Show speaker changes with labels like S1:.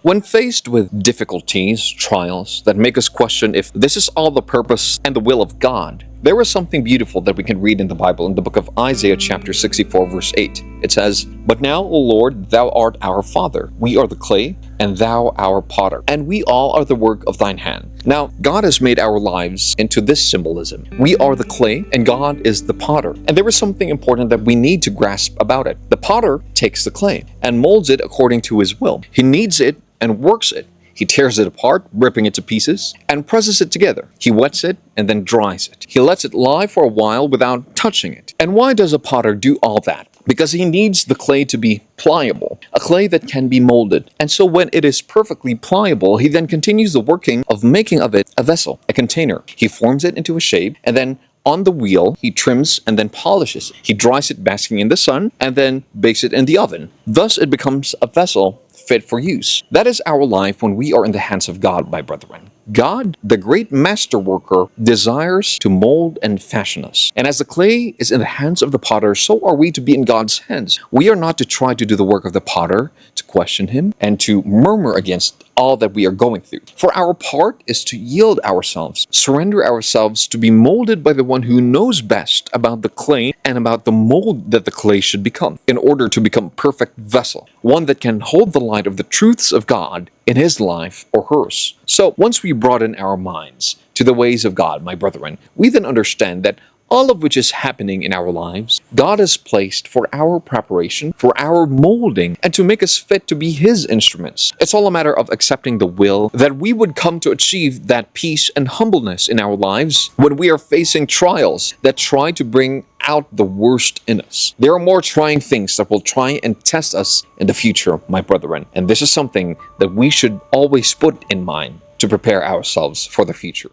S1: When faced with difficulties, trials that make us question if this is all the purpose and the will of God, there is something beautiful that we can read in the Bible in the book of Isaiah chapter 64 verse 8. It says, "But now, O Lord, thou art our Father. We are the clay, and thou our potter, and we all are the work of thine hand." Now, God has made our lives into this symbolism. We are the clay, and God is the potter. And there is something important that we need to grasp about it. The potter takes the clay and molds it according to his will. He kneads it and works it. He tears it apart, ripping it to pieces, and presses it together. He wets it and then dries it. He lets it lie for a while without touching it. And why does a potter do all that? Because he needs the clay to be pliable, a clay that can be molded. And so when it is perfectly pliable, he then continues the working of making of it a vessel, a container. He forms it into a shape, and then on the wheel, he trims and then polishes it. He dries it basking in the sun and then bakes it in the oven. Thus, it becomes a vessel fit for use. That is our life when we are in the hands of God, my brethren. God, the great master worker, desires to mold and fashion us. And as the clay is in the hands of the potter, so are we to be in God's hands. We are not to try to do the work of the potter, to question him, and to murmur against all that we are going through. For our part is to yield ourselves, surrender ourselves to be molded by the one who knows best about the clay and about the mold that the clay should become, in order to become a perfect vessel, one that can hold the light of the truths of God in his life or hers. So once we broaden our minds to the ways of God, my brethren, we then understand that all of which is happening in our lives, God has placed for our preparation, for our molding, and to make us fit to be his instruments. It's all a matter of accepting the will that we would come to achieve that peace and humbleness in our lives when we are facing trials that try to bring out the worst in us. There are more trying things that will try and test us in the future, my brethren, and this is something that we should always put in mind to prepare ourselves for the future.